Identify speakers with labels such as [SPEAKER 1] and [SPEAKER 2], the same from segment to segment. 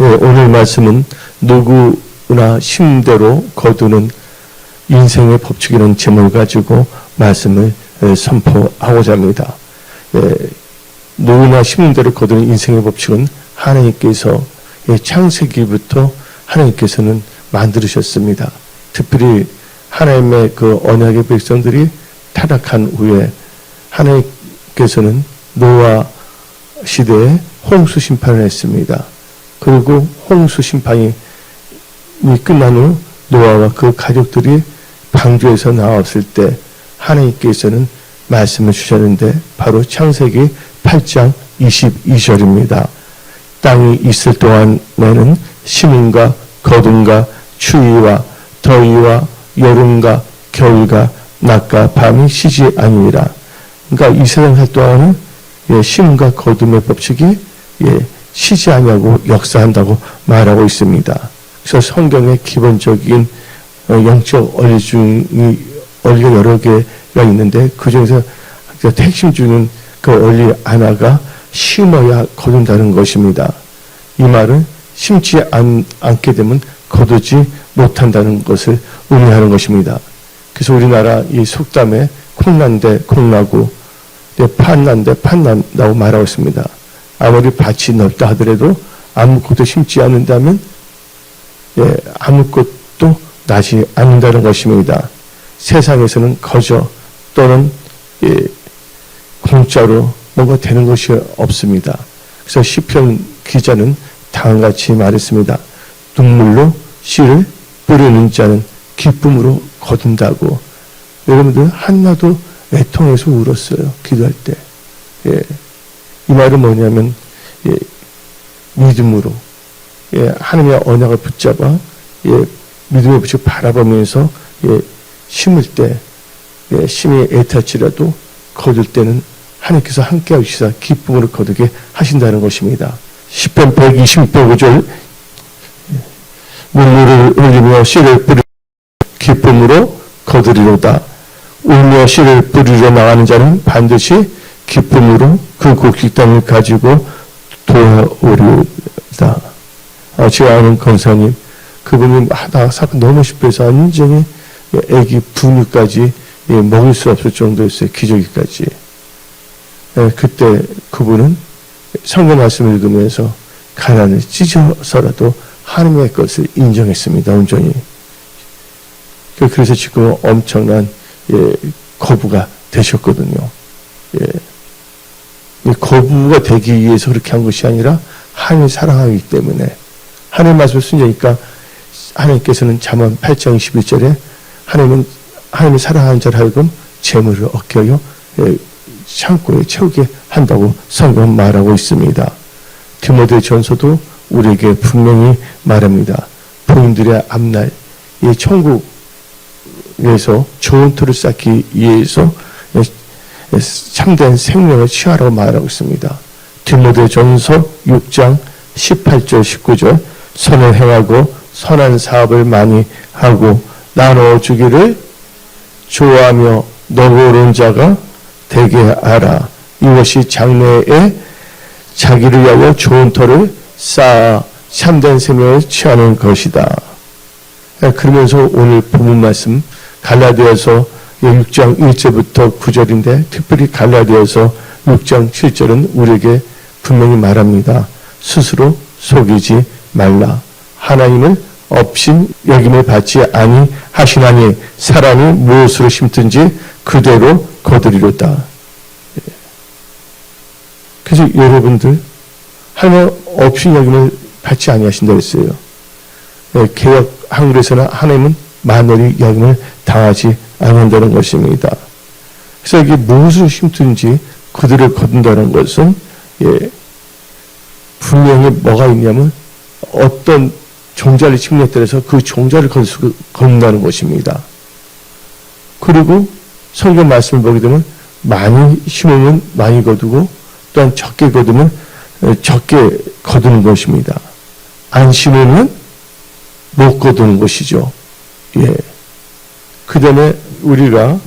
[SPEAKER 1] 오늘 말씀은 누구나 심대로 거두는 인생의 법칙이라는 제목을 가지고 말씀을 선포하고자 합니다. 누구나 심대로 거두는 인생의 법칙은 하나님께서 창세기부터 하나님께서는 만들으셨습니다. 특별히 하나님의 그 언약의 백성들이 타락한 후에 하나님께서는 노아 시대에 홍수 심판을 했습니다. 그리고 홍수 심판이 끝난 후 노아와 그 가족들이 방주에서 나왔을 때 하나님께서는 말씀을 주셨는데 바로 창세기 8장 22절입니다. 땅이 있을 동안에는 심음과 거둠과 추위와 더위와 여름과 겨울과 낮과 밤이 쉬지 아니니라. 그러니까 이 세상 살 동안은 심음과 거둠의 법칙이 쉬지 아니하고 역사한다고 말하고 있습니다. 그래서 성경의 기본적인 영적 원리 중이 원리가 여러 개가 있는데 그 중에서 핵심 중인 그 원리 하나가 심어야 거둔다는 것입니다. 이 말은 심지 않게 되면 거두지 못한다는 것을 의미하는 것입니다. 그래서 우리나라 이 속담에 콩난데 콩나고 판난데 판난다고 말하고 있습니다. 아무리 밭이 넓다 하더라도 아무것도 심지 않는다면 아무것도 나지 않는다는 것입니다. 세상에서는 거저 또는 공짜로 뭔가 되는 것이 없습니다. 그래서 시편 기자는 다음과 같이 말했습니다. 눈물로 씨를 뿌리는 자는 기쁨으로 거둔다고. 여러분들 한나도 애통해서 울었어요. 기도할 때. 이 말은 뭐냐면 믿음으로 하나님의 언약을 붙잡아 믿음의 빛을 바라보면서 심을 때 심이 애탈지라도 거둘 때는 하나님께서 함께 하시사 기쁨으로 거두게 하신다는 것입니다. 시편 125절 눈물을 흘리며 씨를 뿌리며 기쁨으로 거두리로다. 울며 씨를 뿌리러 나가는 자는 반드시 기쁨으로 그 곡식 땅을 가지고 돌아오리로다. 제가 아는 권사님, 그분이 하다가 사건 너무 싶어서 완전히 애기 분유까지 먹을 수 없을 정도였어요. 기저귀까지. 그때 그분은 성경 말씀을 읽으면서 가난을 찢어서라도 하나님의 것을 인정했습니다. 온전히. 그래서 지금 엄청난 거부가 되셨거든요. 거부가 되기 위해서 그렇게 한 것이 아니라 하나님을 사랑하기 때문에 하나님의 말씀을 순종하니까 하나님께서는 잠언 8장 21절에 하나님을 사랑하는 자를 하여금 재물을 얻게 하여 창고에 채우게 한다고 성경은 말하고 있습니다. 디모데 전서도 우리에게 분명히 말합니다. 부인들의 앞날 이 천국에서 좋은 터를 쌓기 위해서 참된 생명을 취하라고 말하고 있습니다. 디모데 전서 6장 18절 19절 선을 행하고 선한 사업을 많이 하고 나눠 주기를 좋아하며 너그러운 자가 되게 하라. 이것이 장래에 자기를 위하여 좋은 터를 쌓아 참된 생명을 취하는 것이다. 그러면서 오늘 본문 말씀 갈라디아서 6장 1절부터 9절인데 특별히 갈라디아서 6장 7절은 우리에게 분명히 말합니다. 스스로 속이지 말라. 하나님을 업신 여김을 받지 아니하시나니 사람이 무엇으로 심든지 그대로 거두리로다. 그래서 여러분들 하나님 업신 여김을 받지 아니하신다고 했어요. 개역 한글에서는 하나님은 만월이 여김을 당하지 않는다는 것입니다. 그래서 이게 무엇으로 심든지 그들을 거둔다는 것은 분명히 뭐가 있냐면 어떤 종자를 심는 따라서 그 종자를 거둔다는 것입니다. 그리고 성경 말씀을 보게 되면 많이 심으면 많이 거두고 또한 적게 거두면 적게 거두는 것입니다. 안 심으면 못 거두는 것이죠. 그 다음에 우리가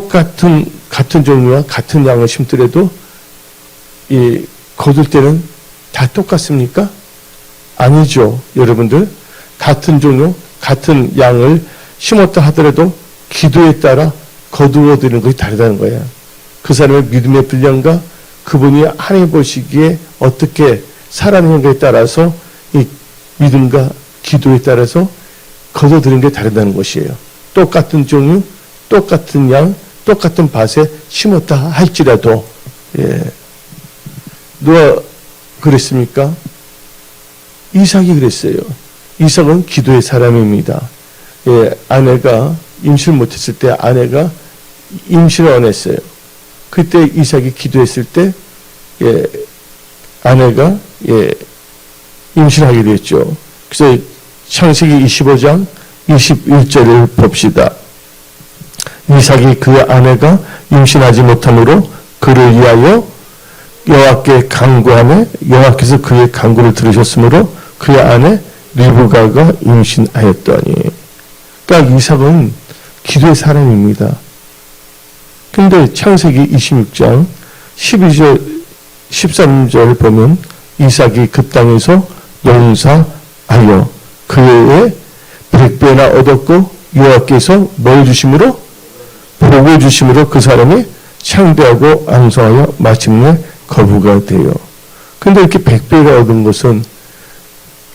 [SPEAKER 1] 같은 종류와 같은 양을 심더라도 거둘 때는 다 똑같습니까? 아니죠. 여러분들, 같은 종류, 같은 양을 심었다 하더라도 기도에 따라 거두어들이는 것이 다르다는 거예요. 그 사람의 믿음의 분량과 그분이 하나님 보시기에 어떻게 살아내는가에 따라서 이 믿음과 기도에 따라서 거둬들이는 게 다르다는 것이에요. 똑같은 종류, 똑같은 양, 똑같은 밭에 심었다 할지라도, 누가 그랬습니까? 이삭이 그랬어요. 이삭은 기도의 사람입니다. 아내가 임신을 못했을 때 아내가 임신을 원했어요. 그때 이삭이 기도했을 때 아내가 임신하게 됐죠. 그래서 창세기 25장 21절을 봅시다. 이삭이 그 아내가 임신하지 못함으로 그를 위하여 여호와께 간구하며 여호와께서 그의 간구를 들으셨으므로 그의 아내 리브가가 임신하였더니. 그러니까 이삭은 기도의 사람입니다. 근데 창세기 26장 12절 13절을 보면 이삭이 그 땅에서 농사하여 그의 100배나 얻었고 여호와께서 뭘 주심으로? 복을 주심으로 그 사람이 창대하고 앙성하여 마침내 거부가 돼요. 근데 이렇게 100배를 얻은 것은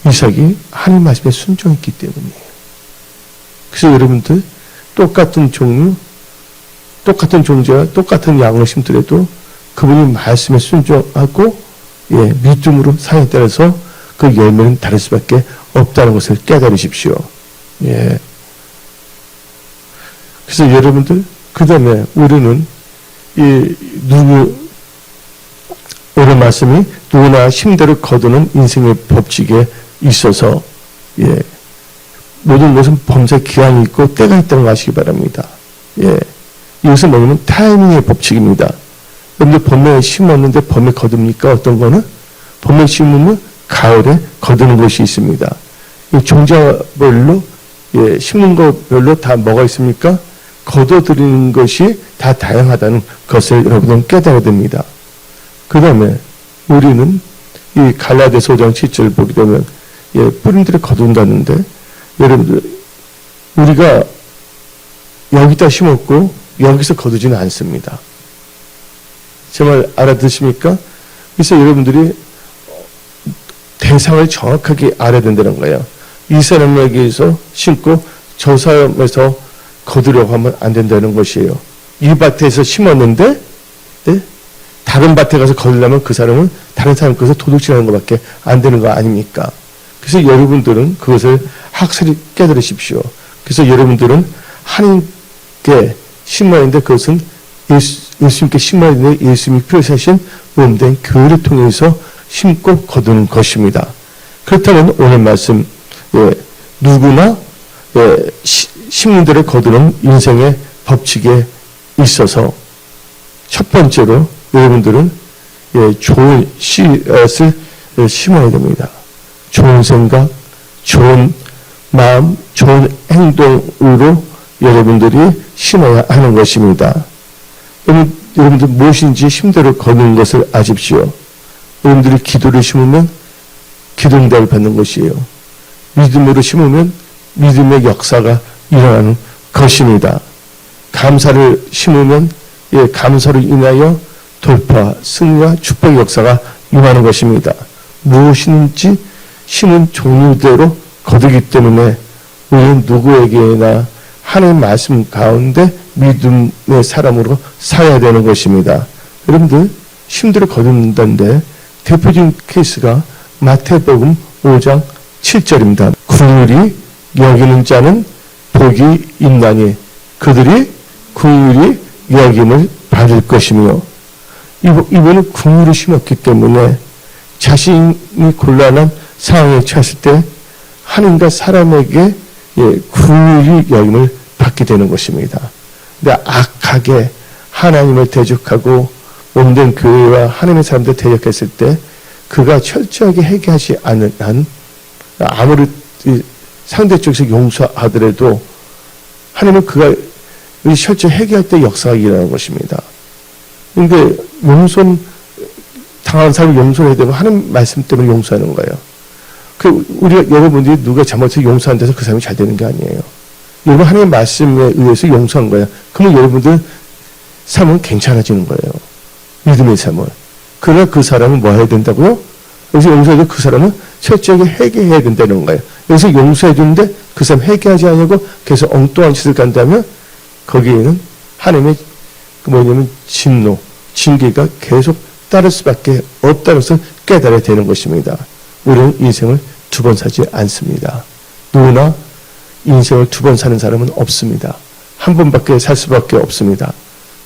[SPEAKER 1] 이삭이 하나님 말씀에 순종했기 때문이에요. 그래서 여러분들 똑같은 종류, 똑같은 종자와 똑같은 양을 심더라도 그분이 말씀에 순종하고 믿음으로 사에 따라서 그 열매는 다를 수밖에 없다는 것을 깨달으십시오. 그래서 여러분들 그 다음에 우리는 오늘 말씀이 누구나 힘대로 거두는 인생의 법칙에 있어서 모든 것은 범사에 기한이 있고 때가 있다는 걸 아시기 바랍니다. 이것을 뭐냐면 타이밍의 법칙입니다. 여러분들 봄에 심었는데 봄에 거둡니까? 어떤 거는? 봄에 심으면 가을에 거두는 것이 있습니다. 종자별로 심는 것별로 다 뭐가 있습니까? 거둬들이는 것이 다 다양하다는 것을 여러분은 깨달아야 됩니다. 그 다음에 우리는 이 갈라디아서 5장 7절을 보게 되면 뿌림들을 거둔다는데 여러분들 우리가 여기다 심었고 여기서 거두지는 않습니다. 제 말 알아듣습니까? 그래서 여러분들이 대상을 정확하게 알아야 된다는 거예요. 이 사람에게서 심고 저 사람에서 거두려고 하면 안 된다는 것이에요. 이 밭에서 심었는데 다른 밭에 가서 거두려면 그 사람은 다른 사람 것을 도둑질하는 것밖에 안 되는 거 아닙니까? 그래서 여러분들은 그것을 확실히 깨달으십시오. 그래서 여러분들은 하나님께 심어야하는데 그것은 예수님께 심어야 되는데 예수님이 필요시 하신 몸된 교회를 통해서 심고 거두는 것입니다. 그렇다면 오늘 말씀 누구나 심는 대로 거두는 인생의 법칙에 있어서 첫 번째로 여러분들은 좋은 씨앗을 심어야 됩니다. 좋은 생각, 좋은 마음, 좋은 행동으로 여러분들이 심어야 하는 것입니다. 여러분들 무엇인지 힘대로 거두는 것을 아십시오. 여러분들이 기도를 심으면 기도 응답을 받는 것이에요. 믿음으로 심으면 믿음의 역사가 일어나는 것입니다. 감사를 심으면 감사로 인하여 돌파, 승리와 축복의 역사가 임하는 것입니다. 무엇인지 심은 종류대로 거두기 때문에 우리는 누구에게나 하나님의 말씀 가운데 믿음의 사람으로 살아야 되는 것입니다. 여러분들 힘들어 거둔다는데 대표적인 케이스가 마태복음 5장 7절입니다. 긍휼히 여기는 자는 복이 있나니 그들이 긍휼히 여김을 받을 것이며 이분은 긍휼을 심었기 때문에 자신이 곤란한 상황에 처했을 때 하나님과 사람에게 긍휼히 여김을 받게 되는 것입니다. 근데 악하게 하나님을 대적하고 몸된 교회와 하나님의 사람들 대적했을 때 그가 철저하게 회개하지 않는 한 아무리 상대 쪽에서 용서하더라도 하나님은 그가 철저히 회개할 때 역사가 일어나는 것입니다. 그런데 당한 사람을 용서해야 되면 하나님 말씀 때문에 용서하는 거예요. 여러분들이 누가 잘못해서 용서한 데서 그 사람이 잘 되는 게 아니에요. 여러분, 하나님의 말씀에 의해서 용서한 거예요. 그러면 여러분들 삶은 괜찮아지는 거예요. 믿음의 삶은. 그러나 그 사람은 뭐 해야 된다고요? 여기서 용서해도 그 사람은 철저하게 회개해야 된다는 거예요. 여기서 용서해 주는데 그 사람 회개하지 않냐고 계속 엉뚱한 짓을 간다면 거기에는 하나님의 진노, 징계가 계속 따를 수밖에 없다는 것을 깨달아야 되는 것입니다. 우리는 인생을 두 번 사지 않습니다. 누구나 인생을 두 번 사는 사람은 없습니다. 한 번밖에 살 수밖에 없습니다.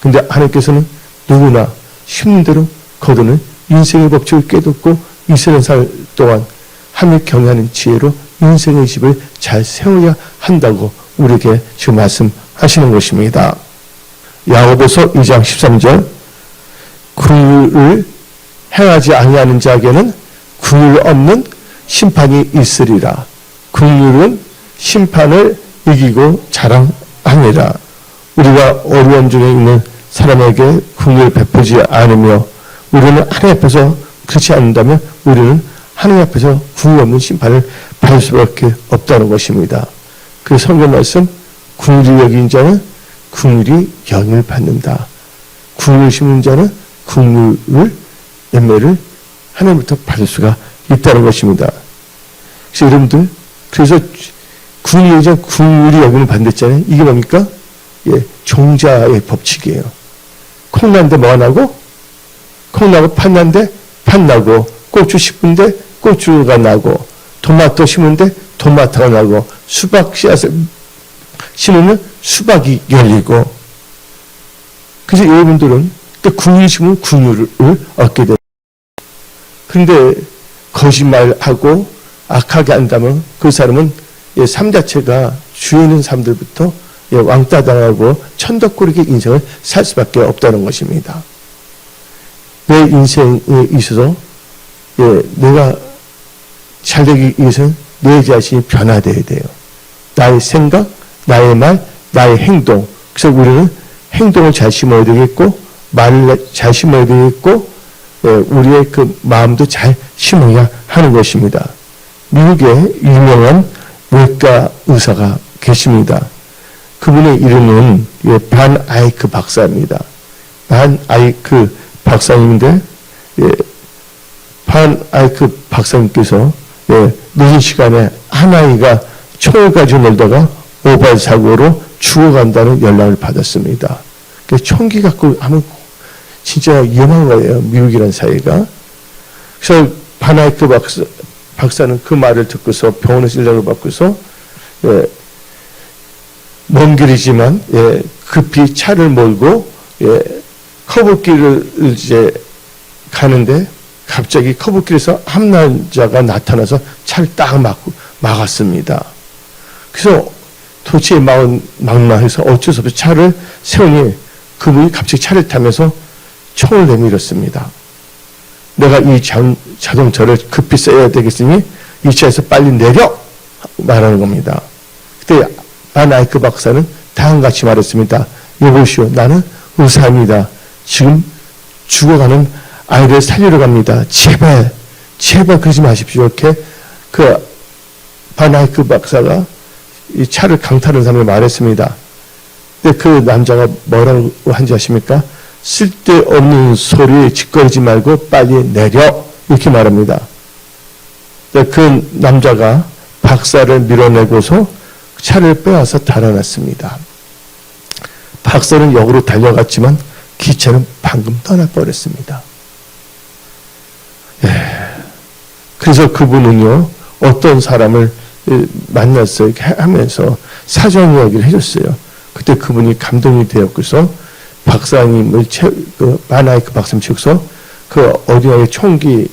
[SPEAKER 1] 근데 하나님께서는 누구나 힘든 대로 거두는 인생의 법칙을 깨닫고 이 세상 살 동안 하나님을 경외하는 지혜로 인생의 집을 잘 세워야 한다고 우리에게 지금 말씀하시는 것입니다. 야고보서 2장 13절 긍휼을 행하지 아니하는 자에게는 긍휼 없는 심판이 있으리라. 긍휼은 심판을 이기고 자랑하니라. 우리가 어려움 중에 있는 사람에게 긍휼을 베푸지 않으며 우리는 하나님 앞에서 그렇지 않는다면 우리는 하나님 앞에서 긍휼 없는 심판을 받을 수밖에 없다는 것입니다. 그 성경 말씀, 긍휼히 여긴 자는 긍휼히 영을 받는다. 긍휼을 심는 자는 긍휼을 열매를 하나님부터 받을 수가 있다는 것입니다. 그래서 여러분들, 그래서 긍휼이 여김을 받는다잖아요. 이게 뭡니까? 종자의 법칙이에요. 콩 나는데 뭐가 나고? 콩 나고 팥 나는데 팥 나고, 고추 심은데 고추가 나고, 토마토 심은데 토마토가 나고, 수박 씨앗을 심으면 수박이 열리고. 그래서 여러분들은 긍휼이 심으면 긍휼을 얻게 돼요. 그런데 거짓말하고 악하게 한다면 그 사람은 삶 자체가 주에 있는 사람들부터 왕따 당하고 천덕꾸러기 인생을 살 수밖에 없다는 것입니다. 내 인생에 있어서 내가 잘 되기 위해서는 내 자신이 변화되어야 돼요. 나의 생각, 나의 말, 나의 행동. 그래서 우리는 행동을 잘 심어야 되겠고 말을 잘 심어야 되겠고 우리의 그 마음도 잘 심어야 하는 것입니다. 미국에 유명한 외과 의사가 계십니다. 그분의 이름은 반 아이크 박사입니다. 반 아이크 박사님인데 반 아이크 박사님께서 늦은 시간에 한 아이가 총을 가지고 놀다가 오발 사고로 죽어간다는 연락을 받았습니다. 총기 갖고 하면 진짜 위험한 거예요. 미국이라는 사회가. 그래서 반 아이크 박사는 그 말을 듣고서 병원에서 연락을 받고서 먼 길이지만 급히 차를 몰고 커브길을 이제 가는데 갑자기 커브길에서 한 남자가 나타나서 차를 딱 막았습니다. 그래서 도저히 막막해서 어쩔 수 없이 차를 세우니 그분이 갑자기 차를 타면서 총을 내밀었습니다. 내가 이 자동차를 급히 써야 되겠으니 이 차에서 빨리 내려! 말하는 겁니다. 그때 반 아이크 박사는 다음같이 말했습니다. 여보시오, 나는 의사입니다. 지금 죽어가는 아이를 살리러 갑니다. 제발 그러지 마십시오. 이렇게 그 반 아이크 박사가 이 차를 강타하는 사람을 말했습니다. 근데 그 남자가 뭐라고 한지 아십니까? 쓸데없는 소리에 짓거리지 말고 빨리 내려! 이렇게 말합니다. 그 남자가 박사를 밀어내고서 차를 빼앗아 달아났습니다. 박사는 역으로 달려갔지만 기차는 방금 떠나버렸습니다. 그래서 그분은요, 어떤 사람을 만났어요. 하면서 사정 이야기를 해줬어요. 그때 그분이 감동이 되었고서 박사님을 반 아이크 박사님 채워서 그 어린아이 총기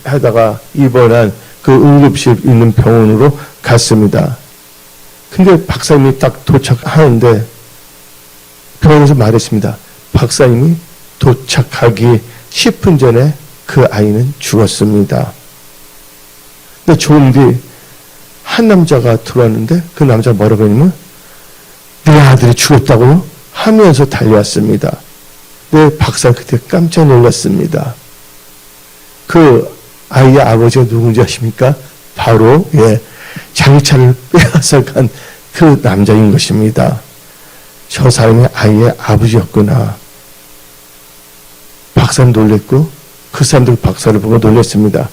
[SPEAKER 1] 하다가 입원한 그 응급실 있는 병원으로 갔습니다. 근데 박사님이 딱 도착하는데 병원에서 말했습니다. 박사님이 도착하기 10분 전에 그 아이는 죽었습니다. 근데 조금 뒤 한 남자가 들어왔는데 그 남자가 뭐라고 했냐면 네 아들이 죽었다고요? 하면서 달려왔습니다. 네, 박사는 그때 깜짝 놀랐습니다. 그 아이의 아버지가 누군지 아십니까? 바로 자기 차를 빼앗아 간 그 남자인 것입니다. 저 사람이 아이의 아버지였구나. 박사는 놀랬고 그 사람들 박사를 보고 놀랐습니다.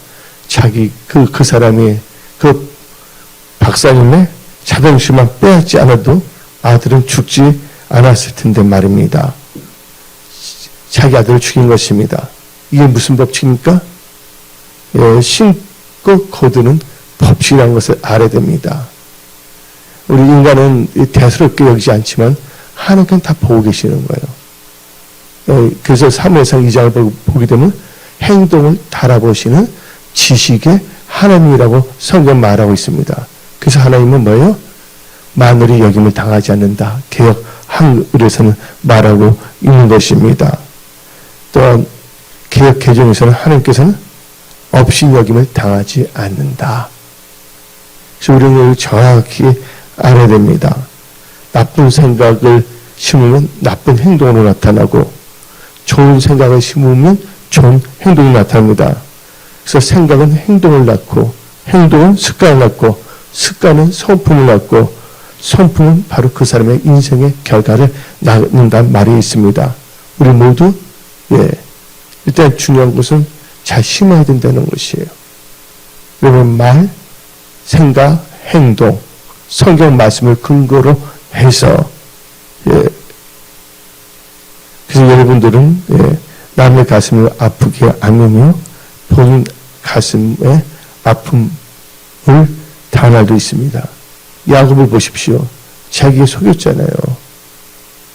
[SPEAKER 1] 그 사람이 그 박사님의 자존심만 빼앗지 않아도 아들은 죽지 않았을 텐데 말입니다. 자기 아들을 죽인 것입니다. 이게 무슨 법칙입니까? 신고 거두는 법칙이라는 것을 알아야 됩니다. 우리 인간은 대수롭게 여기지 않지만 하나님께는 다 보고 계시는 거예요. 그래서 사무엘상 2장을 보게 되면 행동을 달아보시는 지식의 하나님이라고 성경 말하고 있습니다. 그래서 하나님은 뭐예요? 마늘이 여김을 당하지 않는다. 개역 한글에서는 말하고 있는 것입니다. 또한 개역 개정에서는 하나님께서는 없인 여김을 당하지 않는다. 그래서 우리는 이걸 정확히 알아야 됩니다. 나쁜 생각을 심으면 나쁜 행동으로 나타나고 좋은 생각을 심으면 좋은 행동이 나타납니다. 그래서 생각은 행동을 낳고 행동은 습관을 낳고 습관은 성품을 낳고 성품은 바로 그 사람의 인생의 결과를 낳는다는 말이 있습니다. 우리 모두 일단 중요한 것은 잘 심어야 된다는 것이에요. 여러분 말, 생각, 행동 성경 말씀을 근거로 해서 그래서 여러분들은 남의 가슴을 아프게 안으며 본인 가슴의 아픔을 당할 날도 있습니다. 야곱을 보십시오. 자기가 속였잖아요.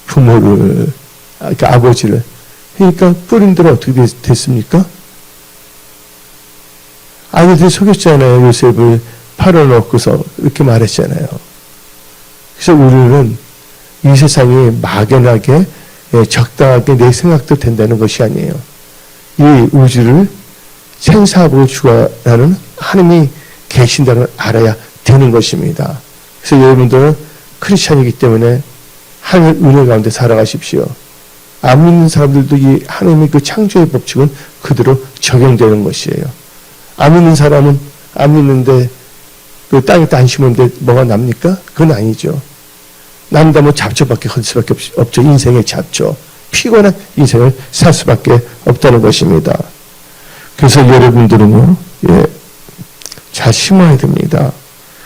[SPEAKER 1] 부모를, 그러니까 아버지를. 그러니까 뿌린 대로 어떻게 됐습니까? 아이들이 속였잖아요. 요셉을 팔아놓고서 이렇게 말했잖아요. 그래서 우리는 이 세상이 막연하게 적당하게 내 생각도 된다는 것이 아니에요. 이 우주를 생사하고 주관하는 하나님이 계신다는 걸 알아야 되는 것입니다. 그래서 여러분들은 크리스찬이기 때문에 하나님의 은혜 가운데 살아가십시오. 안 믿는 사람들도 이 하나님의 그 창조의 법칙은 그대로 적용되는 것이에요. 안 믿는 사람은 안 믿는데 그 땅에 안 심었는데 뭐가 납니까? 그건 아니죠. 남다면 잡초밖에 할 수밖에 없죠. 인생의 잡초. 피곤한 인생을 살 수밖에 없다는 것입니다. 그래서 여러분들은요, 잘 심어야 됩니다.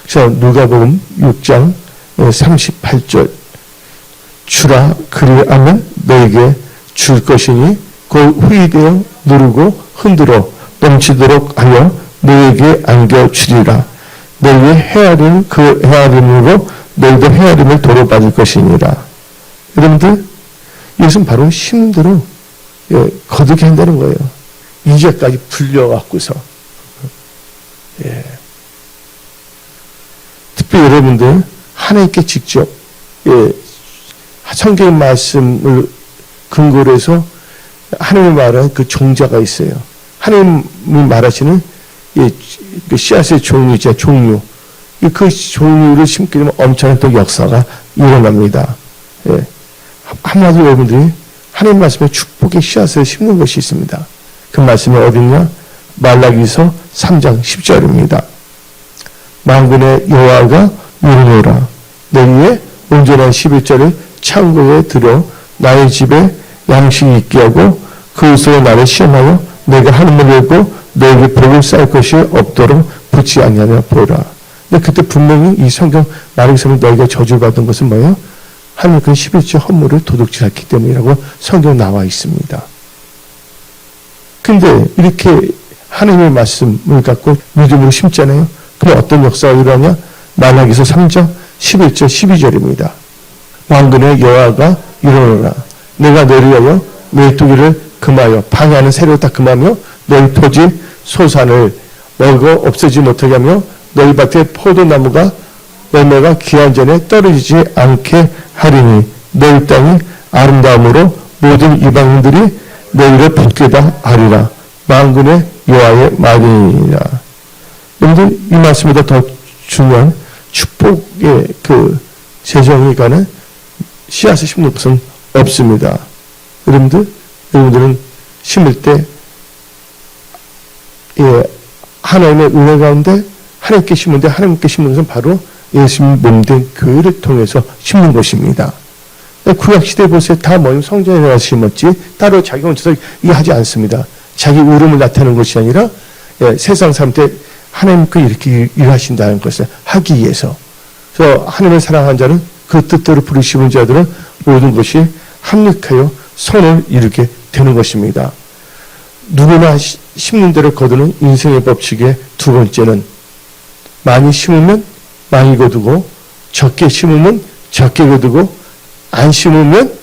[SPEAKER 1] 그래서 누가복음 6장 38절 주라 그리하면 너에게 줄 것이니 그 후이되어 누르고 흔들어 넘치도록 하여 너에게 안겨주리라. 너희의 헤아림 그 헤아림으로 너희도 헤아림을 도로 받을 것이니라. 여러분들 이것은 바로 힘대로 거두게 한다는 거예요. 이제까지 불려갖고서 특별히 여러분들 하나님께 직접 성경 말씀을 근거로 해서 하나님이 말하는 그 종자가 있어요. 하나님이 말하시는 그 씨앗의 종류죠. 종류. 그 종류를 심게 되면 엄청난 또 역사가 일어납니다. 한마디로 여러분들이 하나님 말씀에 축복의 씨앗을 심는 것이 있습니다. 그 말씀이 어디냐? 말라기서 3장 10절입니다. 만군의 여호와가 이르노라. 내 위에 온전한 11절을 창고에 들어 나의 집에 양식이 있게 하고 그것으로 나를 시험하여 내가 하늘을 열고 너에게 복을 쌓을 것이 없도록 붙지 아니하며 보라. 근데 그때 분명히 이 성경 말하기서는 너희가 저주받은 것은 뭐예요? 하나님 그 11조 헌물을 도둑질했기 때문이라고 성경 나와 있습니다. 근데 이렇게 하나님의 말씀을 갖고 믿음으로 심잖아요. 그럼 어떤 역사가 일어나냐? 말라기서 3장 11절 12절입니다. 왕군의 여호와가 이르노라. 내가 너를 위하여 너희 토기를 금하여 방해하는 세력을 다 금하며 너희 토지 소산을 먹어 없애지 못하게 하며 너희 밭에 포도나무가 열매가 기한 전에 떨어지지 않게 하리니 너희 땅이 아름다움으로 모든 이방인들이 너희를 붙게다 하리라. 만군의 여호와의 말이니라. 여러분들 이 말씀보다 더 중요한 축복의 그 재정이 가는 씨앗을 심는 것은 없습니다. 여러분들은 심을 때 하나님의 은혜 가운데 하나님께 심는데 하나님께 심는 것은 바로 예수님 몸된 교회를 통해서 심는 것입니다. 구약시대에 보세요. 다 모임 성전에 나가서 심었지 따로 자기 혼자서 이거 하지 않습니다. 자기 울음을 나타내는 것이 아니라 세상 사람한테 하나님께 이렇게 일하신다는 것을 하기 위해서. 그래서 하나님을 사랑한 자는 그 뜻대로 부르심은 자들은 모든 것이 합력하여 선을 이루게 되는 것입니다. 누구나 심는 대로 거두는 인생의 법칙의 두 번째는 많이 심으면 많이 거두고 적게 심으면 적게 거두고 안 심으면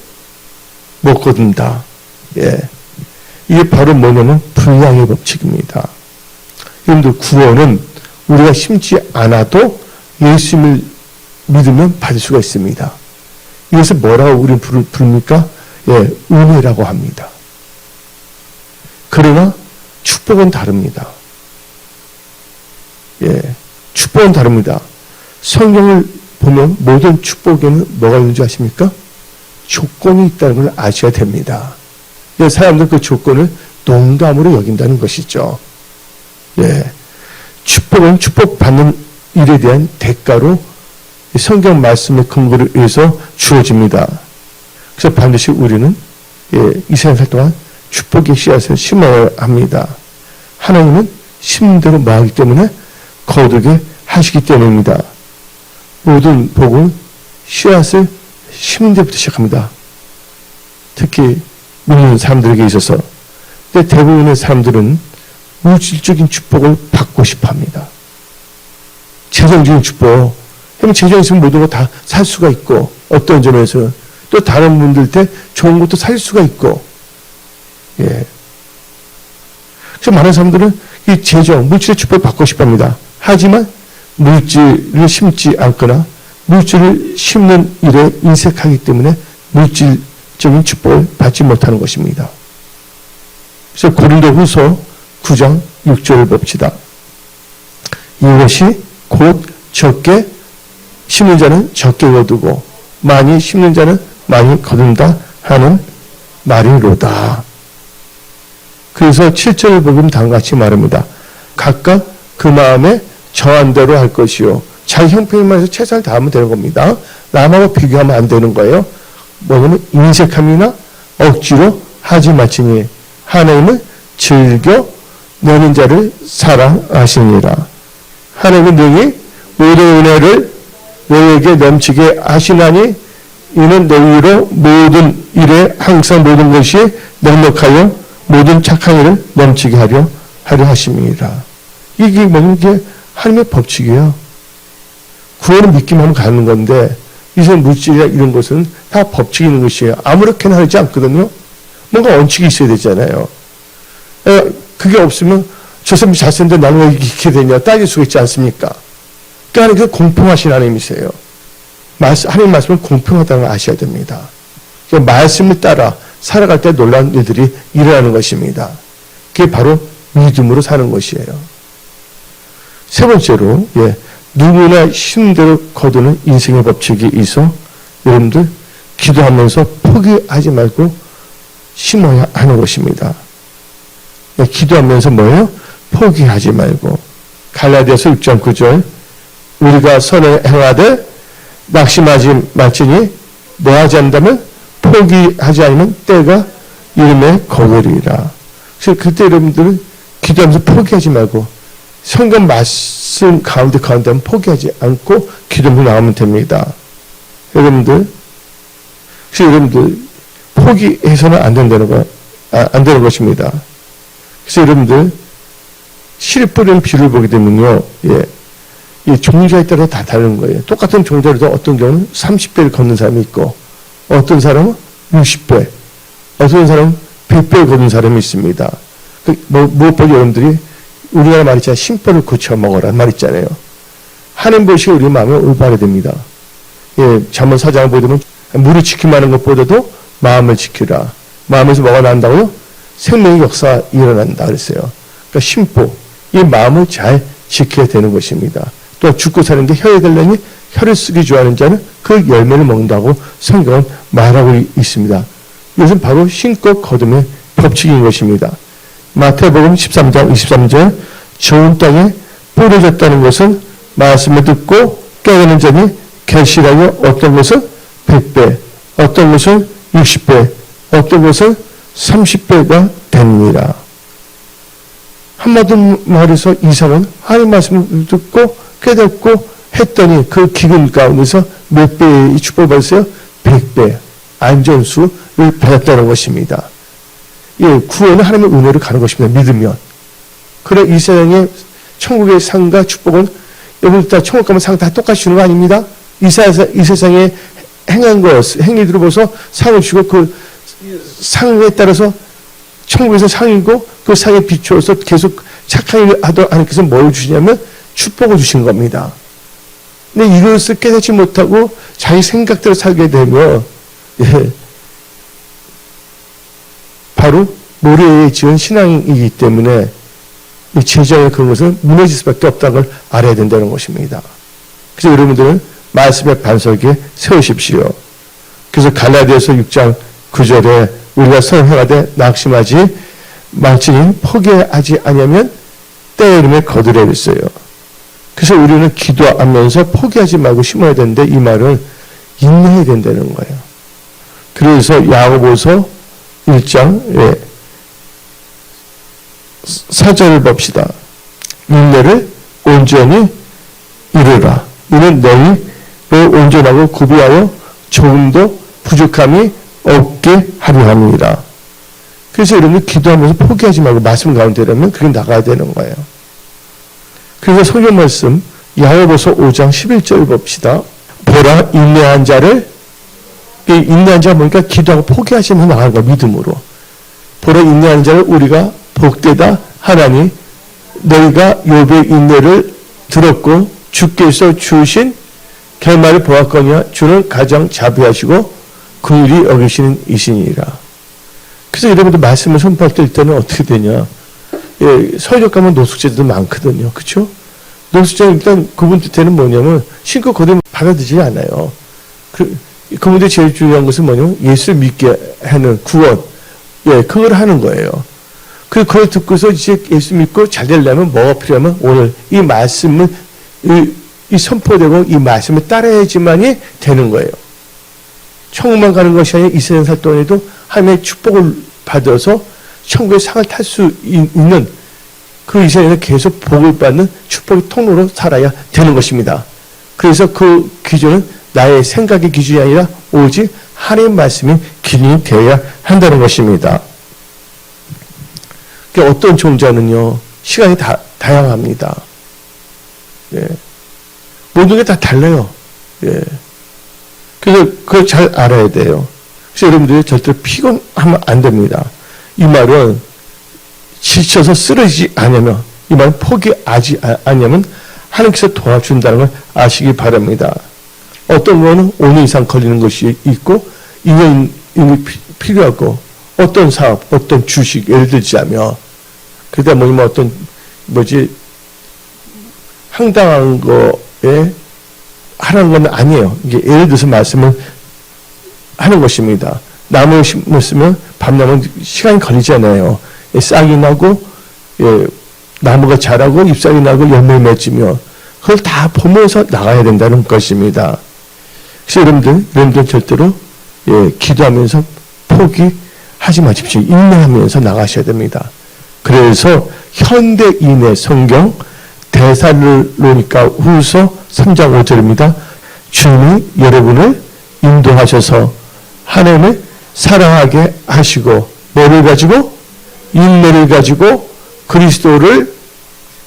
[SPEAKER 1] 못 거둔다. 이게 바로 뭐냐면 분량의 법칙입니다. 여러분들 구원은 우리가 심지 않아도 예수님을 믿으면 받을 수가 있습니다. 이것을 뭐라고 우리는 부릅니까? 은혜라고 합니다. 그러나 축복은 다릅니다. 축복은 다릅니다. 성경을 보면 모든 축복에는 뭐가 있는지 아십니까? 조건이 있다는 걸 아셔야 됩니다. 사람들 그 조건을 농담으로 여긴다는 것이죠. 축복은 축복받는 일에 대한 대가로 성경 말씀의 근거를 위해서 주어집니다. 그래서 반드시 우리는 이 세상 살 동안 축복의 씨앗을 심어야 합니다. 하나님은 심는 대로 마하기 때문에 거두게 하시기 때문입니다. 모든 복은 씨앗을 심는 데부터 시작합니다. 특히 믿는 사람들에게 있어서. 근데 대부분의 사람들은 물질적인 축복을 받고 싶어 합니다. 재정적인 축복. 재정 있으면 모든 거 다 살 수가 있고, 어떤 점에서 또 다른 분들한테 좋은 것도 살 수가 있고, 그래서 많은 사람들은 이 재정, 물질의 축복을 받고 싶어 합니다. 하지만 물질을 심지 않거나 물질을 심는 일에 인색하기 때문에 물질적인 축복을 받지 못하는 것입니다. 그래서 고린도후서 9장 6절을 봅시다. 이것이 곧 적게 심는 자는 적게 거두고 많이 심는 자는 많이 거둔다 하는 말이로다. 그래서 7절을 보면 다음과 같이 말합니다. 각각 그 마음에 정한 대로 할 것이요. 자기 형편만 해서 최선을 다하면 되는 겁니다. 남하고 비교하면 안 되는 거예요. 뭐냐면 인색함이나 억지로 하지 마치니 하나님은 즐겨 내는 자를 사랑하시니라. 하나님은 능히 모든 은혜를 너에게 넘치게 하시나니 이는 너희로 모든 일에 항상 모든 것이 넉넉하여 모든 착한 일을 넘치게 하려 하심이라. 이게 뭐냐면 이게 하나님의 법칙이에요. 구원은 믿기만 하면 가는 건데 이런 물질이나 이런 것은 다 법칙이 있는 것이에요. 아무렇게나 하지 않거든요. 뭔가 원칙이 있어야 되잖아요. 그게 없으면 저 사람이 잘 쓰는데 나는 왜 이렇게 되냐 따질 수가 있지 않습니까? 그러니까 하나님은 공평하신 하나님이세요. 하나님 말씀은 공평하다는 걸 아셔야 됩니다. 그러니까 말씀을 따라 살아갈 때 놀라운 일들이 일어나는 것입니다. 그게 바로 믿음으로 사는 것이에요. 세 번째로 누구나 심는 대로 거두는 인생의 법칙이 있어 여러분들 기도하면서 포기하지 말고 심어야 하는 것입니다. 기도하면서 뭐예요? 포기하지 말고. 갈라디아서 6장 9절 우리가 선을 행하되 낙심하지 말지니 노하지 않는다면 포기하지 않으면 때가 이름에 거두리라. 그래서 그때 여러분들은 기도하면서 포기하지 말고 성경 말씀 가운데 하면 포기하지 않고 기도하면서 나오면 됩니다. 여러분들, 그래서 여러분들 포기해서는 안 되는 것입니다. 그래서 여러분들 씨를 뿌리는 비를 보게 되면요, 이 종자에 따라 다 다른 거예요. 똑같은 종자로도 어떤 경우는 30배를 걷는 사람이 있고, 어떤 사람은 60배, 어떤 사람은 100배를 걷는 사람이 있습니다. 무엇보다 여러분들이 우리나라 말 있잖아요. 심벌을 고쳐 먹어라는 말 있잖아요. 하나님 보시고 우리 마음에 올바르게 됩니다. 잠언 4장을 보게 되면 물을 지키면 하는 것보다도 마음을 지키라. 마음에서 뭐가 난다고요? 생명의 역사가 일어난다 그랬어요. 그러니까 심보, 이 마음을 잘 지켜야 되는 것입니다. 또 죽고 사는 게 혀에 달려니 혀를 쓰기 좋아하는 자는 그 열매를 먹는다고 성경은 말하고 있습니다. 이것은 바로 신고 거둠의 법칙인 것입니다. 마태복음 13장 23절 좋은 땅에 뿌려졌다는 것은 말씀을 듣고 깨닫는 자니 결실하여 어떤 것은 100배, 어떤 것은 60배, 어떤 것은 30배가 됩니다. 한마디로 말해서 이 사람은 하나님 말씀을 듣고 깨닫고 했더니 그 기근 가운데서 몇 배의 축복을 받았어요? 100배 안전수를 받았다는 것입니다. 예, 구원은 하나님의 은혜로 가는 것입니다. 믿으면. 그래 이 세상의 천국의 상과 축복은 여러분 다 천국 가면 상 다 똑같이 주는 거 아닙니다. 이 세상에 행한 것, 행위들을 보서 상을 주고 그 상에 따라서 천국에서 상이고 그 상에 비추어서 계속 착한 일을 하도록 하나님께서 뭘 주시냐면 축복을 주신 겁니다. 근데 이것을 깨닫지 못하고 자기 생각대로 살게 되면 바로 모래에 지은 신앙이기 때문에 이 제자의 그런 것은 무너질 수밖에 없다는 걸 알아야 된다는 것입니다. 그래서 여러분들은 말씀의 반석에 세우십시오. 그래서 갈라디아서 6장 9절에 우리가 선행하되 낙심하지 말지니 포기하지 아니하면 때에 이름에 거두려 했어요. 그래서 우리는 기도하면서 포기하지 말고 심어야 되는데 이 말을 인내해야 된다는 거예요. 그래서 야고보서 1장 4절을 봅시다. 인내를 온전히 이루라. 이는 너희로 온전하고 구비하여 조금도 부족함이 없게 하려 합니다. 그래서 여러분 기도하면서 포기하지 말고 말씀 가운데라면 그게 나가야 되는 거예요. 그래서 성경 말씀 야고보서 5장 11절 봅시다. 보라 인내한 자를 인내한 자가 보니까 기도하고 포기하시면 나가는 거야. 믿음으로. 보라 인내한 자를 우리가 복되다 하나니 너희가 욥의 인내를 들었고 주께서 주신 결말을 보았거니와 주는 가장 자비하시고 긍휼히 여기시는 이시니라. 그래서 여러분들 말씀을 선포할 때는 어떻게 되냐. 예, 서유적 가면 노숙자들도 많거든요. 그렇죠? 노숙자는 일단 그분 뜻에는 뭐냐면 신고 거두면 받아들이지 않아요. 그분들 제일 중요한 것은 뭐냐면 예수를 믿게 하는 구원. 예, 그걸 하는 거예요. 그걸 듣고서 이제 예수 믿고 잘 되려면 뭐가 필요하면 오늘 이 말씀을 이 선포되고 이 말씀을 따라야지만이 되는 거예요. 천국만 가는 것이 아니라 이 세상 살 동안에도 하나님의 축복을 받아서 천국의 상을 탈 수 있는 그 이 세상에서 계속 복을 받는 축복의 통로로 살아야 되는 것입니다. 그래서 그 기준은 나의 생각의 기준이 아니라 오직 하나님의 말씀이 기준이 되어야 한다는 것입니다. 어떤 종자는요, 시간이 다양합니다. 예. 모든 게 다 달라요. 예. 그래서 그걸 잘 알아야 돼요. 그래서 여러분들이 절대로 피곤하면 안 됩니다. 이 말은 지쳐서 쓰러지지 않으면, 이 말은 포기하지 않으면 하나님께서 도와준다는 걸 아시기 바랍니다. 어떤 거는 5년 이상 걸리는 것이 있고, 2년이 필요하고, 어떤 사업, 어떤 주식, 예를 들자면, 그러다 보면 황당한 거에 하라는 건 아니에요. 이게 예를 들어서 말씀을 하는 것입니다. 나무를 심었으면 밤나무는 시간이 걸리잖아요. 싹이 나고, 예, 나무가 자라고 잎사귀 나고 열매 맺으며, 그걸 다 보면서 나가야 된다는 것입니다. 그래서 여러분들 절대로, 예, 기도하면서 포기하지 마십시오. 인내하면서 나가셔야 됩니다. 그래서 현대인의 성경 데살로니가 후서 3장 5절입니다. 주님이 여러분을 인도하셔서 하나님을 사랑하게 하시고 뭐를 가지고? 인내를 가지고 그리스도를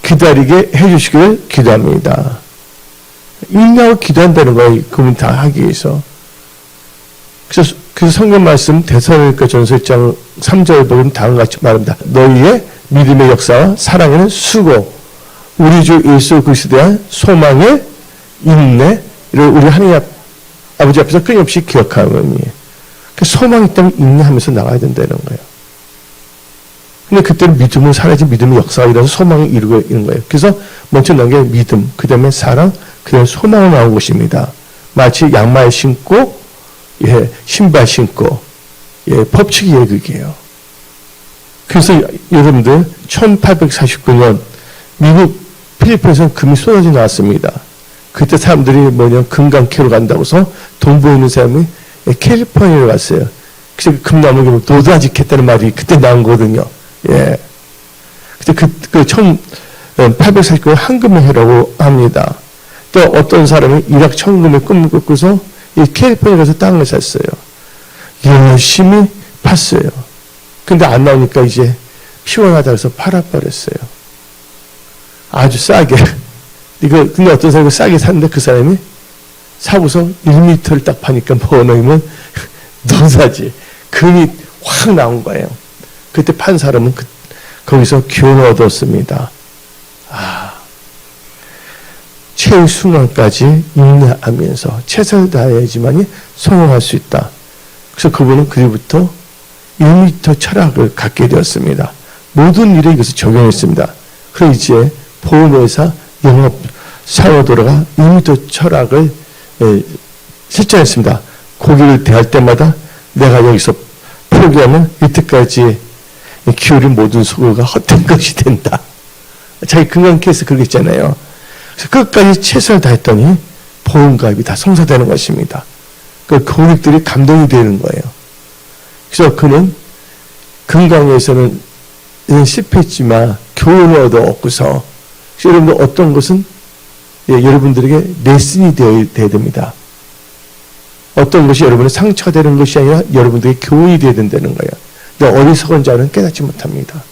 [SPEAKER 1] 기다리게 해주시기를 기도합니다. 인내하고 기도한다는 거예요. 그분 다 하기 위해서. 그래서 성경 말씀 데살로니가 전서 1장 3절 보면 다음과 같이 말합니다. 너희의 믿음의 역사와 사랑에는 수고, 우리 주 예수 그리스도에 대한 소망의 인내를 우리 하나님 아버지 앞에서 끊임없이 기억하는 소망이 있다면 인내하면서 나가야 된다는 거예요. 근데 그때는 믿음은 사라진 믿음의 역사가 일어나서 소망이 이루고 있는 거예요. 그래서 먼저 나온 게 믿음, 그 다음에 사랑, 그 다음에 소망을 나온 것입니다. 마치 양말 신고, 예, 신발 신고, 예, 법칙이 그게요. 그래서 여러분들 1849년 미국 필리핀에서는 금이 쏟아져 나왔습니다. 그때 사람들이 뭐냐, 금강 캐러 간다고 해서 동부에 있는 사람이 캘리포니아로 갔어요. 그래서 금나무 너도 아직 캤다는 말이 그때 나온 거거든요. 예. 그때 그 1849년 황금해라고 합니다. 또 어떤 사람이 이락 천금의 꿈을 꾸고서 이 캘리포니아 가서 땅을 샀어요. 열심히 팠어요. 근데 안 나오니까 이제 피곤하다 해서 팔아버렸어요. 아주 싸게. 근데 어떤 사람이 싸게 샀는데 그 사람이 사고서 1m를 딱 파니까 뭐 넣으면 너 사지. 금이 확 나온 거예요. 그때 판 사람은 거기서 교훈을 얻었습니다. 최후 순간까지 인내하면서 최선을 다해야지만이 성공할 수 있다. 그래서 그분은 그리부터 1m 철학을 갖게 되었습니다. 모든 일에 이것을 적용했습니다. 그리고 이제 보험회사 영업 사원으로가 1m 철학을 실천했습니다. 고객을 대할 때마다 내가 여기서 포기하면 이때까지 기울인 모든 수고가 헛된 것이 된다. 자기 건강 케이스 그러겠잖아요. 그래서 끝까지 최선을 다했더니 보험가입이 다 성사되는 것입니다. 그 고객들이 감동이 되는 거예요. 그래서 그는 건강에서는 실패했지만 교훈을 얻어갖고서 여러분들 어떤 것은 여러분들에게 레슨이 되어야 됩니다. 어떤 것이 여러분의 상처가 되는 것이 아니라 여러분들에게 교훈이 되어야 된다는 거예요. 근데 어리석은 자는 깨닫지 못합니다.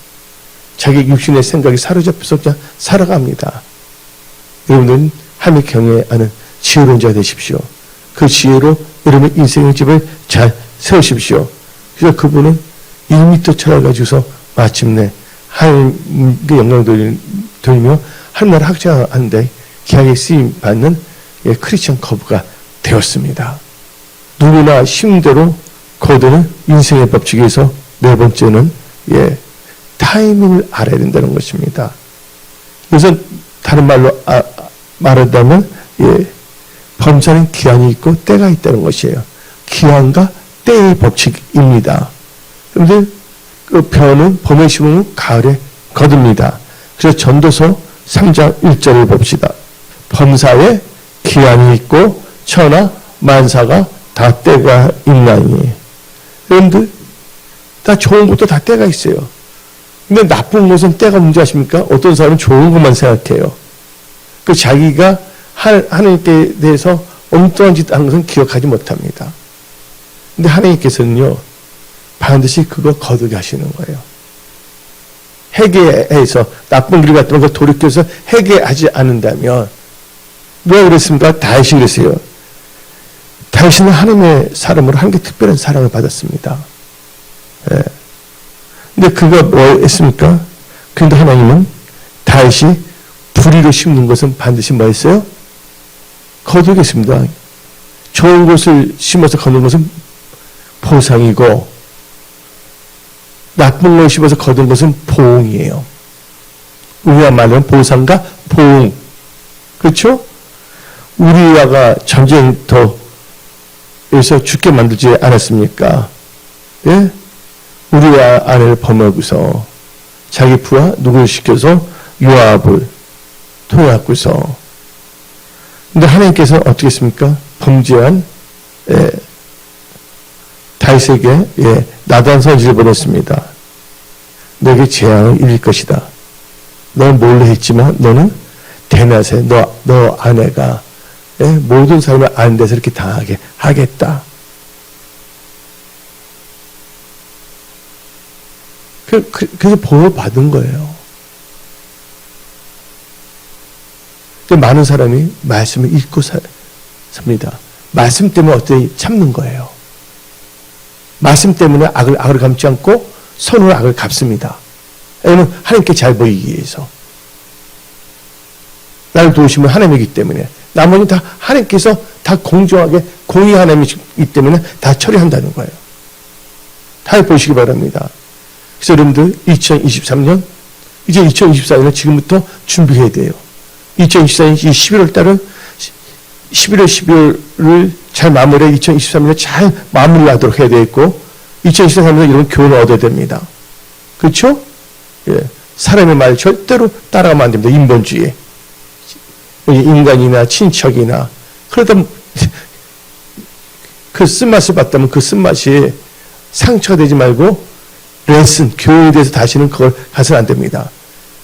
[SPEAKER 1] 자기 육신의 생각이 사로잡혀서 그냥 살아갑니다. 여러분들은 하나님의 경외하는 지혜로운 자가 되십시오. 그 지혜로 여러분의 인생의 집을 잘 세우십시오. 그래서 그분은 1m 철학을 가지고서 마침내 하나님께 영광을 돌리며 하나님을 확장하는데 귀하게 쓰임 받는 크리스천 커브가 되었습니다. 누구나 힘대로 거두는 인생의 법칙에서 네 번째는 타이밍을 알아야 된다는 것입니다. 그래서 다른 말로 말하자면 범사는 기한이 있고 때가 있다는 것이에요. 기한과 때의 법칙입니다. 그런데 그 벼는 봄에 심으면 가을에 거둡니다. 그래서 전도서 3장 1절을 봅시다. 범사에 기한이 있고 천하 만사가 다 때가 있나니. 여러분들 다 좋은 것도 다 때가 있어요. 근데 나쁜 것은 때가 문제 아십니까? 어떤 사람은 좋은 것만 생각해요. 그 자기가 하나님께 대해서 엉뚱한 짓 한 것은 기억하지 못합니다. 근데 하나님께서는요, 반드시 그거 거두게 하시는 거예요. 회개해서 나쁜 길 같은 거 돌이켜서 회개하지 않는다면, 누가 그랬습니까? 다윗이 그랬어요. 다윗은 하나님의 사람으로 하나님께 특별한 사랑을 받았습니다. 근데 그가 뭐 했습니까? 그런데 하나님은 다윗이 불의로 심는 것은 반드시 뭐 했어요? 거두겠습니다. 좋은 것을 심어서 거두는 것은 보상이고, 나쁜 걸 심어서 거둔 것은 보응이에요. 우리가 말하는 보상과 보응. 그렇죠? 우리아가 전쟁터에서 죽게 만들지 않았습니까? 예? 우리아 아내를 범하고서 자기 부하 누구를 시켜서 요압을 통해갖고서. 근데 하나님께서 어떻게 했습니까? 범죄한 다윗에게 나단 선지를 보냈습니다. 너에게 재앙을 이를 것이다. 넌 몰래 했지만 너는 대낮에 너 아내가 모든 사람을 아는 데서 이렇게 당하게 하겠다. 그래서 보호 받은 거예요. 많은 사람이 말씀을 읽고 삽니다. 말씀 때문에 어떻게 참는 거예요. 말씀 때문에 악을 감지 않고 선으로 악을 갚습니다. 왜냐하면 하나님께 잘 보이기 위해서. 나를 도우시면 하나님이기 때문에. 나머지는 다 하나님께서 다 공정하게 공의 하나님이기 때문에 다 처리한다는 거예요. 다 보시기 바랍니다. 그래서 여러분들 2023년 이제 2024년은 지금부터 준비해야 돼요. 2024년 11월 달은 11월 12월을 잘 마무리해 2023년에 잘 마무리하도록 해야 되겠고 2023년에 이런 교훈을 얻어야 됩니다. 그렇죠? 예. 사람의 말 절대로 따라가면 안 됩니다. 인본주의. 인간이나 친척이나 그러다 그 쓴맛을 봤다면 그 쓴맛이 상처가 되지 말고 레슨, 교회에 대해서 다시는 그걸 가서는 안 됩니다.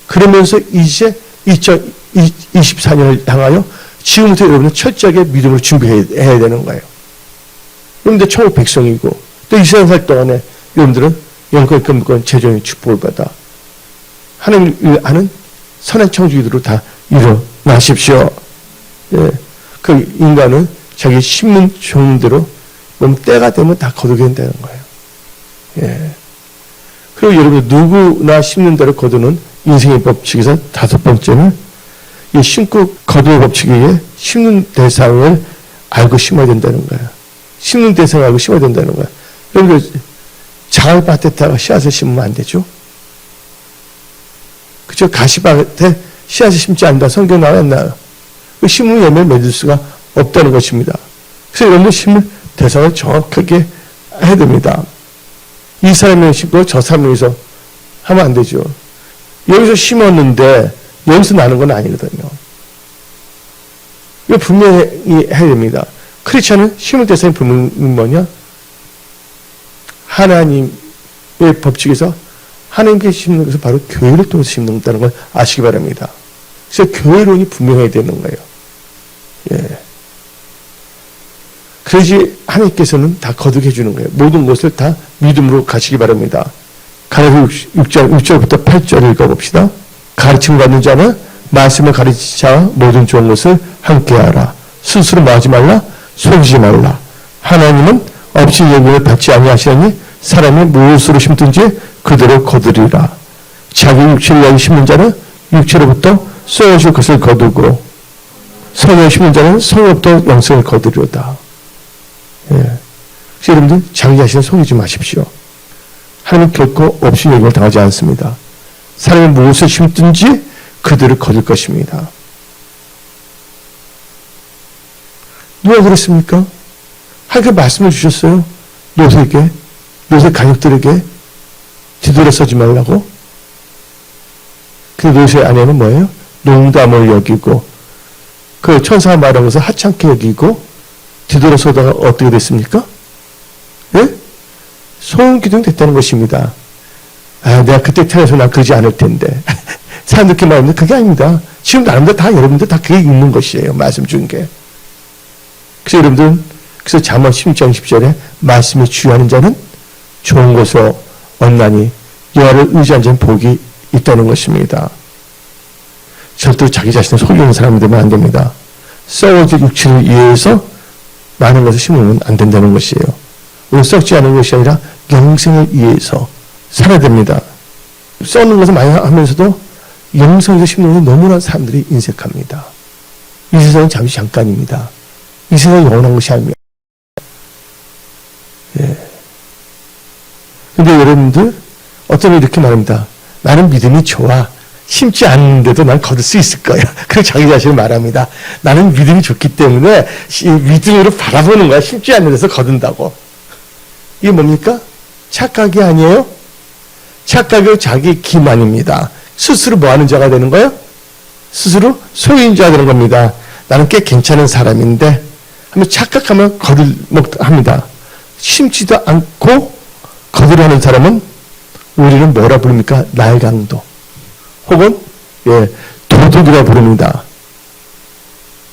[SPEAKER 1] 그러면서 이제 2024년을 향하여 지금부터 여러분은 철저하게 믿음으로 준비해야 되는 거예요. 여러분들 천국 백성이고 또 이 세상 살 동안에 여러분들은 영권, 금권, 재정의 축복을 받아 하나님을 아는 선한 청주의로 다 일어나십시오. 예. 그 인간은 자기 심는 종대로 몸 때가 되면 다 거두게 된다는 거예요. 예. 그리고 여러분 누구나 심는 대로 거두는 인생의 법칙에서 다섯 번째는 이 심고 거두의 법칙에 심는 대상을 알고 심어야 된다는 거예요. 심는 대상을 알고 심어야 된다는 거예요. 여러분들 자갈밭에다가 씨앗을 심으면 안 되죠. 그죠? 가시밭에 씨앗을 심지 않는다. 성경 나와 있나요? 그 심으면 열매를 맺을 수가 없다는 것입니다. 그래서 여러분들 심을 대상을 정확하게 해야 됩니다. 이 사람이 심고 저 사람에서 하면 안 되죠. 여기서 심었는데 여기서 나는 건 아니거든요. 이거 분명히 해야 됩니다. 크리스찬은 심을 대상이 분명히 뭐냐? 하나님의 법칙에서 하나님께 심는 것은 바로 교회를 통해서 심는다는 걸 아시기 바랍니다. 그래서 교회론이 분명해야 되는 거예요. 예. 그러지 하나님께서는 다 거두게 해주는 거예요. 모든 것을 다 믿음으로 가시기 바랍니다. 갈라디아 6절부터 8절 읽어봅시다. 가르침을 받는 자는 말씀을 가르치자 모든 좋은 것을 함께하라. 스스로 마지 말라. 속이지 말라. 하나님은 없이 예고를 받지 아니하시니 사람이 무엇으로 심든지 그대로 거두리라. 자기 육체를 위하여 심는 자는 육체로부터 쏘여질 것을 거두고 성령을 심는 자는 성령부터 영생을 거두리로다. 예. 그래서 여러분들 자기 자신을 속이지 마십시오. 하나님 결코 없이 예고를 당하지 않습니다. 사람이 무엇을 심든지 그대로 거둘 것입니다. 누가 그랬습니까? 하나님께 말씀을 주셨어요. 노새에게, 노새 가족들에게 뒤돌아서지 말라고. 그 노새 안에는 뭐예요? 농담을 여기고 그 천사가 말한 것을 하찮게 여기고 뒤돌아서다가 어떻게 됐습니까? 예? 소음기둥 됐다는 것입니다. 아, 내가 그때 태어나서 난 그러지 않을 텐데. 사람들 이렇게 말하는데 그게 아닙니다. 지금 나름대로 다 여러분들 다 그게 있는 것이에요. 말씀 준 게. 그래서 여러분들은 그래서 잠언 16장 10절에 말씀에 주의하는 자는 좋은 것으로 얻나니 여호와를 의지한 자는 복이 있다는 것입니다. 절대로 자기 자신을 속이는 사람이 되면 안 됩니다. 썩어질 육체를 이해해서 많은 것을 심으면 안 된다는 것이에요. 우리는 썩지 않은 것이 아니라 영생을 위해서 살아야 됩니다. 썩는 것을 많이 하면서도 영생에서 심는 것은 너무나 사람들이 인색합니다. 이 세상은 잠시 잠깐입니다. 이 세상은 영원한 것이 아닙니다. 예. 근데 여러분들, 어떤 분이 이렇게 말합니다. 나는 믿음이 좋아. 심지 않는데도 난 거둘 수 있을 거야. 그리고 자기 자신을 말합니다. 나는 믿음이 좋기 때문에 믿음으로 바라보는 거야. 심지 않는 데서 거둔다고. 이게 뭡니까? 착각이 아니에요? 착각이 자기 기만입니다. 스스로 뭐 하는 자가 되는 거예요? 스스로 소유인자가 되는 겁니다. 나는 꽤 괜찮은 사람인데 하면 착각하면 거들먹합니다. 심지도 않고 거들하는 사람은 우리는 뭐라 부릅니까? 날강도 혹은 도둑이라 부릅니다.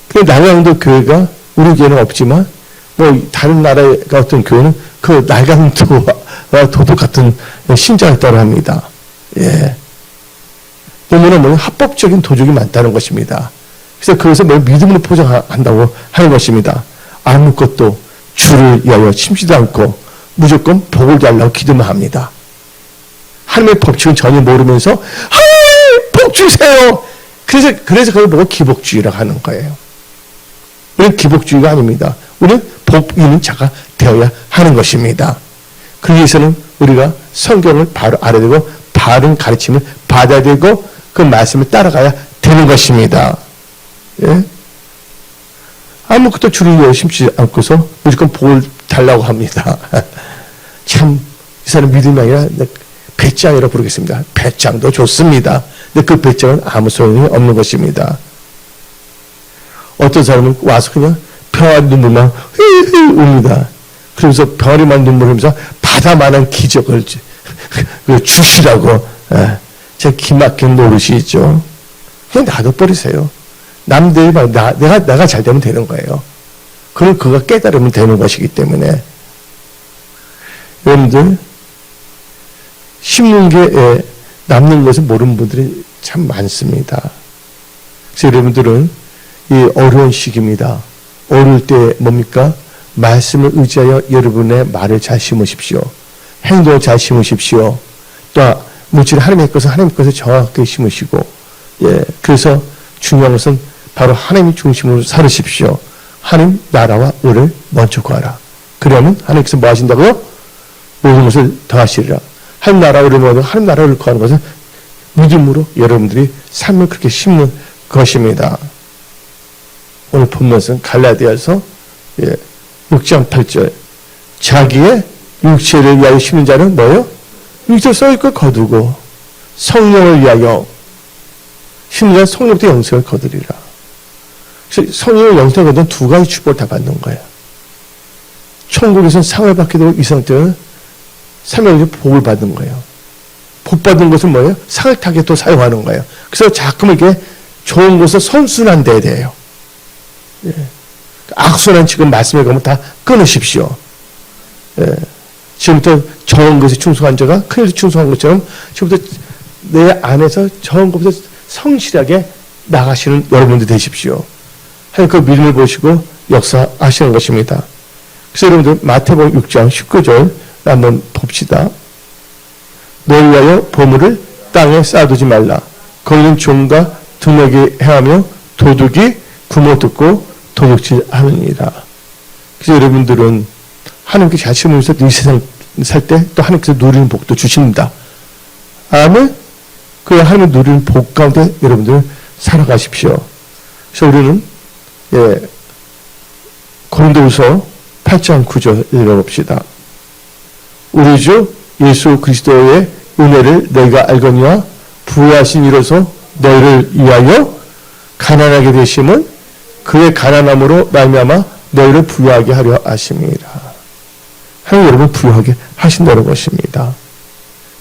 [SPEAKER 1] 그 날강도 교회가 우리 교회는 없지만 뭐 다른 나라의 어떤 교회는 그 날강도와 도둑 같은 신자가 있다고 합니다. 예. 보면은 뭐 합법적인 도둑이 많다는 것입니다. 그래서 그것을 뭘 믿음으로 포장한다고 하는 것입니다. 아무것도 주를 위하여 심지도 않고 무조건 복을 달라고 기도만 합니다. 하나님의 법칙은 전혀 모르면서 하나님 복 주세요. 그래서 그걸 보고 기복주의라고 하는 거예요. 우리는 기복주의가 아닙니다. 우리는 복 있는 자가 되어야 하는 것입니다. 그러기 위해서는 우리가 성경을 바로 알아야 되고 바른 가르침을 받아야 되고 그 말씀을 따라가야 되는 것입니다. 예? 아무것도 주를 위해 심지 않고서 무조건 복을 달라고 합니다. 참, 이 사람 믿음이 아니라 배짱이라고 부르겠습니다. 배짱도 좋습니다. 근데 그 배짱은 아무 소용이 없는 것입니다. 어떤 사람은 와서 그냥 병아리 눈물만 웁니다. 그러면서 병아리만 눈물 흘리면서 바다만한 기적을 주시라고 제 기막힌 노릇이 있죠. 그냥 놔둬버리세요. 남들이 막 내가 잘 되면 되는 거예요. 그럼 그가 깨달으면 되는 것이기 때문에 여러분들 심는 게 남는 것을 모르는 분들이 참 많습니다. 그래서 여러분들은 이 어려운 시기입니다. 어려울 때 뭡니까? 말씀을 의지하여 여러분의 말을 잘 심으십시오. 행동을 잘 심으십시오. 또 물질 하나님의 것을 하나님의 것을 정확하게 심으시고 그래서 중요한 것은 바로 하나님의 중심으로 살으십시오. 하나님 나라와 의를 먼저 구하라. 그러면 하나님께서 뭐 하신다고요? 모든 것을 더하시리라. 하나님 나라와 의를 먼저 하나님 나라를 구하는 것은 믿음으로 여러분들이 삶을 그렇게 심는 것입니다. 오늘 본문은 갈라디아서 6장 8절 자기의 육체를 위하여 심는 자는 뭐예요? 육체를 썩을 걸 거두고 성령을 위하여 심는 자는 성령부터 영생을 거두리라. 성령을 영생을 거두는 두 가지 축복을 다 받는 거예요. 천국에서는 상을 받게 되고 이 상태는 삶의 복을 받는 거예요. 복 받은 것은 뭐예요? 상을 타게 또 사용하는 거예요. 그래서 자꾸 이렇게 좋은 것을 선순환돼야 돼요. 악순환 지금 말씀에 가면 다 끊으십시오. 지금부터 좋은 것에 충성한 자가 큰 것에 충성한 것처럼 지금부터 내 안에서 좋은 것에 성실하게 나가시는 여러분들 되십시오. 하나님 그 믿음을 보시고 역사하시는 것입니다. 그래서 여러분들 마태복음 6장 19절 한번 봅시다. 너를 위하여 보물을 땅에 쌓아두지 말라. 거기는 종과 등록이 행하며 도둑이 구멍 뚫고 도둑질하느니라. 그래서 여러분들은 하나님께 잘 심으면서 이 세상 살 때 또 하나님께서 누리는 복도 주십니다. 아멘. 그 하나님의 누리는 복 가운데 여러분들 살아가십시오. 그래서 우리는 고린도후서 8장 9절 읽어봅시다. 우리 주 예수 그리스도의 은혜를 너희가 알거니와 부하신 이로서 너희를 위하여 가난하게 되심은 그의 가난함으로 말미암아 너희를 부유하게 하려 하심이라. 하나님 여러분 부유하게 하신다는 것입니다.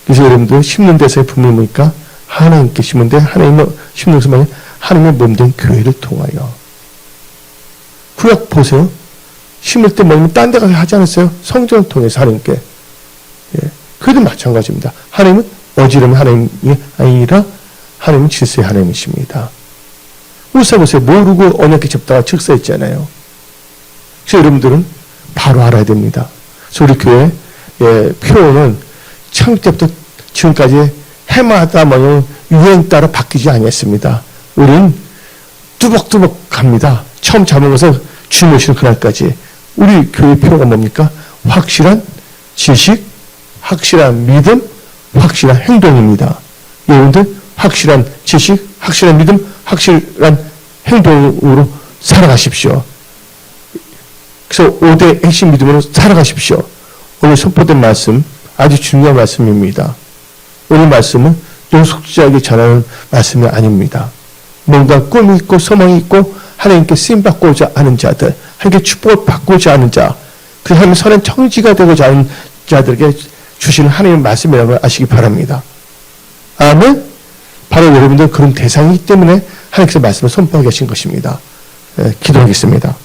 [SPEAKER 1] 그래서 여러분들 심는 데서의 분명이니까 하나님께 심는데 하나님의 심는 것은 하나님의 몸된 교회를 통하여. 구약 보세요. 심을 때 뭐냐면 딴 데 가서 하지 않았어요? 성전을 통해서 하나님께. 그래도 마찬가지입니다. 하나님은 어지러운 하나님이 아니라 하나님은 질서의 하나님이십니다. 울사 보세요. 모르고 언약궤 접다가 즉사했잖아요. 그래서 여러분들은 바로 알아야 됩니다. 그래서 우리 교회 표어는 창립 때부터 지금까지 해마다 유행 따라 바뀌지 않았습니다. 우리는 뚜벅뚜벅 갑니다. 처음 잡은 것은 주님 오시는 그날까지. 우리 교회 표어가 뭡니까? 확실한 지식, 확실한 믿음, 확실한 행동입니다. 여러분들 확실한 지식, 확실한 믿음, 확실한 행동으로 살아가십시오. 그래서 5대 핵심 믿음으로 살아가십시오. 오늘 선포된 말씀 아주 중요한 말씀입니다. 오늘 말씀은 노숙자에게 전하는 말씀이 아닙니다. 뭔가 꿈이 있고 소망이 있고 하나님께 쓰임받고자 하는 자들, 하나님께 축복을 받고자 하는 자, 그 하나님의 선한 청지가 되고자 하는 자들에게 주시는 하나님의 말씀이라는 걸 아시기 바랍니다. 아멘. 바로 여러분들 그런 대상이기 때문에 하나님께서 말씀을 선포하게 하신 것입니다. 기도하겠습니다.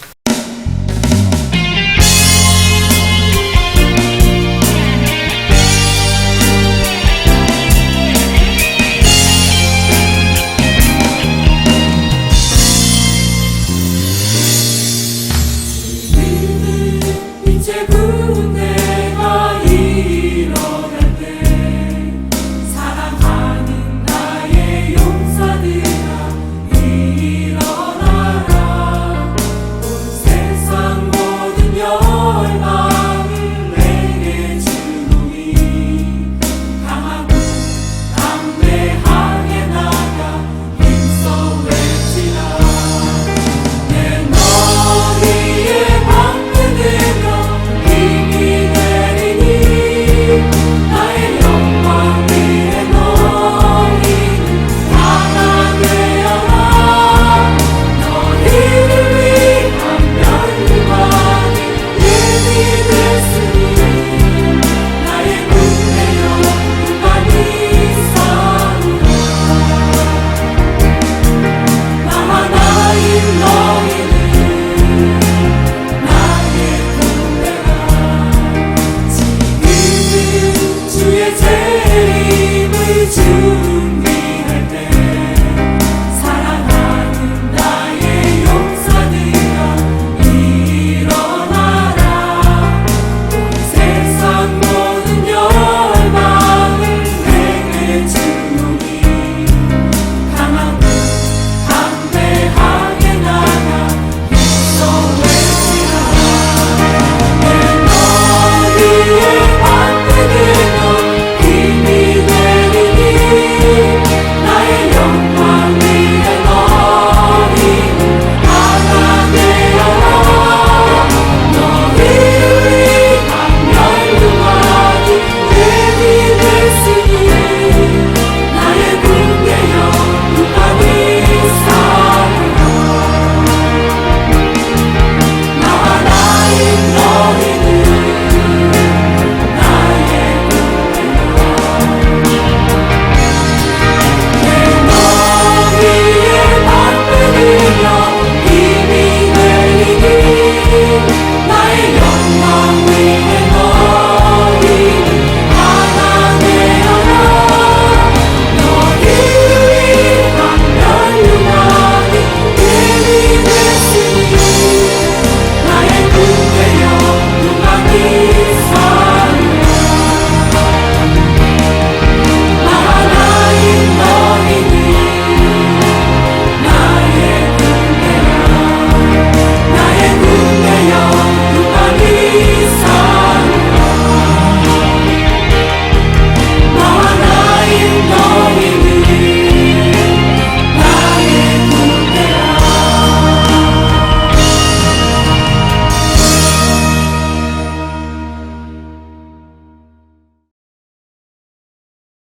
[SPEAKER 2] 주님